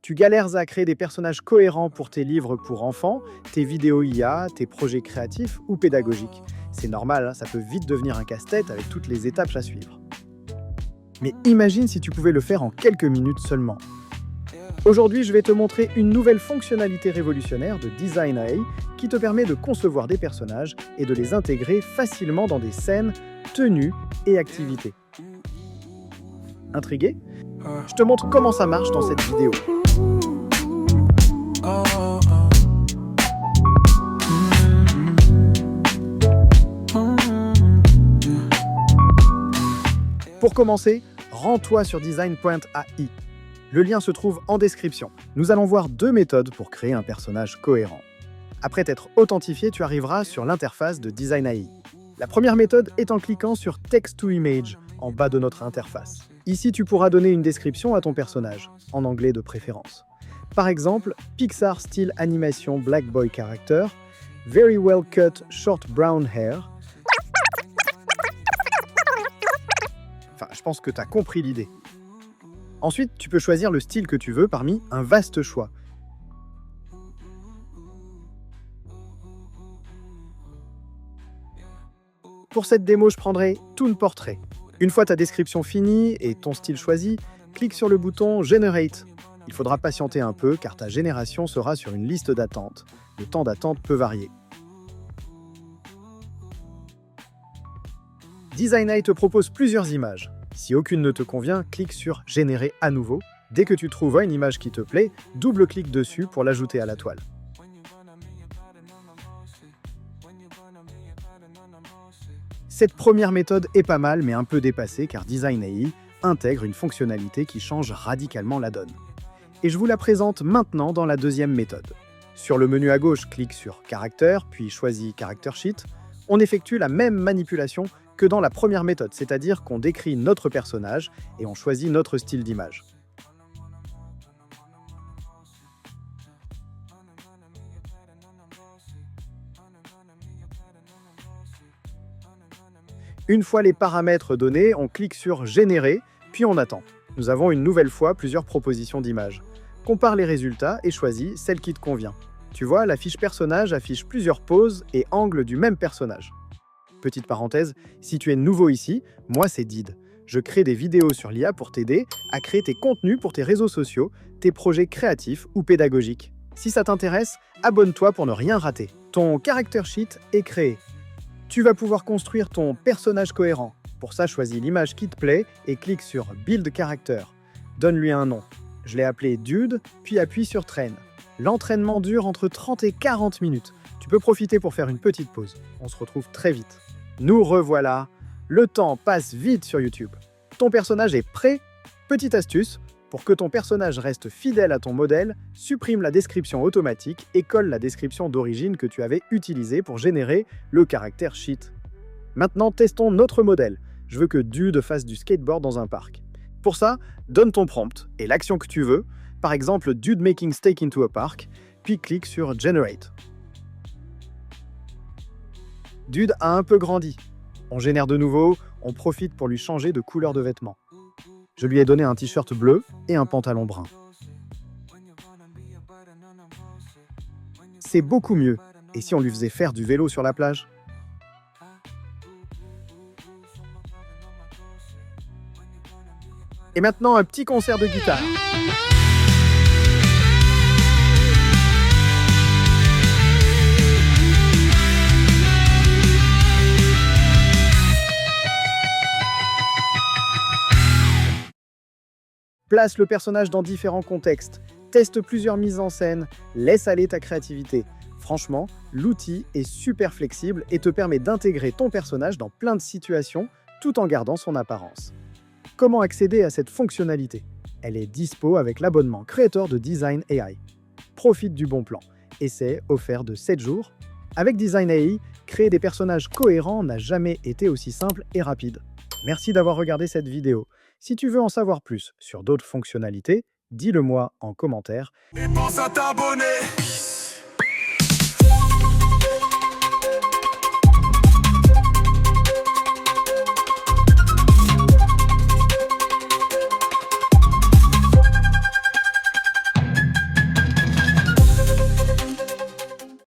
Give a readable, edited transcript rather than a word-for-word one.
Tu galères à créer des personnages cohérents pour tes livres pour enfants, tes vidéos IA, tes projets créatifs ou pédagogiques. C'est normal, hein, ça peut vite devenir un casse-tête avec toutes les étapes à suivre. Mais imagine si tu pouvais le faire en quelques minutes seulement. Aujourd'hui, je vais te montrer une nouvelle fonctionnalité révolutionnaire de Design AI qui te permet de concevoir des personnages et de les intégrer facilement dans des scènes, tenues et activités. Intrigué? Je te montre comment ça marche dans cette vidéo. Pour commencer, rends-toi sur design.ai. Le lien se trouve en description. Nous allons voir deux méthodes pour créer un personnage cohérent. Après t'être authentifié, tu arriveras sur l'interface de Design AI. La première méthode est en cliquant sur Text to Image, en bas de notre interface. Ici, tu pourras donner une description à ton personnage, en anglais de préférence. Par exemple, Pixar style animation Black Boy Character, Very well cut short brown hair. Enfin, je pense que tu as compris l'idée. Ensuite, tu peux choisir le style que tu veux parmi un vaste choix. Pour cette démo, je prendrai Toon Portrait. Une fois ta description finie et ton style choisi, clique sur le bouton Generate. Il faudra patienter un peu car ta génération sera sur une liste d'attente. Le temps d'attente peut varier. Design AI te propose plusieurs images. Si aucune ne te convient, clique sur Générer à nouveau. Dès que tu trouves une image qui te plaît, double-clique dessus pour l'ajouter à la toile. Cette première méthode est pas mal mais un peu dépassée car Design AI intègre une fonctionnalité qui change radicalement la donne. Et je vous la présente maintenant dans la deuxième méthode. Sur le menu à gauche, clique sur Caractère, puis choisis Character Sheet. On effectue la même manipulation que dans la première méthode, c'est-à-dire qu'on décrit notre personnage et on choisit notre style d'image. Une fois les paramètres donnés, on clique sur Générer, puis on attend. Nous avons une nouvelle fois plusieurs propositions d'images. Compare les résultats et choisis celle qui te convient. Tu vois, la fiche personnage affiche plusieurs poses et angles du même personnage. Petite parenthèse, si tu es nouveau ici, moi c'est Did. Je crée des vidéos sur l'IA pour t'aider à créer tes contenus pour tes réseaux sociaux, tes projets créatifs ou pédagogiques. Si ça t'intéresse, abonne-toi pour ne rien rater. Ton character sheet est créé. Tu vas pouvoir construire ton personnage cohérent. Pour ça, choisis l'image qui te plaît et clique sur Build Character. Donne-lui un nom. Je l'ai appelé Dude, puis appuie sur Train. L'entraînement dure entre 30 et 40 minutes. Tu peux profiter pour faire une petite pause. On se retrouve très vite. Nous revoilà. Le temps passe vite sur YouTube. Ton personnage est prêt? Petite astuce, pour que ton personnage reste fidèle à ton modèle, supprime la description automatique et colle la description d'origine que tu avais utilisée pour générer le caractère sheet. Maintenant, testons notre modèle. Je veux que Dude fasse du skateboard dans un parc. Pour ça, donne ton prompt et l'action que tu veux, par exemple Dude making steak into a park, puis clique sur Generate. Dude a un peu grandi. On génère de nouveau, on profite pour lui changer de couleur de vêtements. Je lui ai donné un t-shirt bleu et un pantalon brun. C'est beaucoup mieux. Et si on lui faisait faire du vélo sur la plage? Et maintenant, un petit concert de guitare. Place le personnage dans différents contextes, teste plusieurs mises en scène, laisse aller ta créativité. Franchement, l'outil est super flexible et te permet d'intégrer ton personnage dans plein de situations tout en gardant son apparence. Comment accéder à cette fonctionnalité? Elle est dispo avec l'abonnement Creator de Design AI. Profite du bon plan. Essai offert de 7 jours. Avec Design AI, créer des personnages cohérents n'a jamais été aussi simple et rapide. Merci d'avoir regardé cette vidéo. Si tu veux en savoir plus sur d'autres fonctionnalités, dis-le moi en commentaire. Et pense à t'abonner.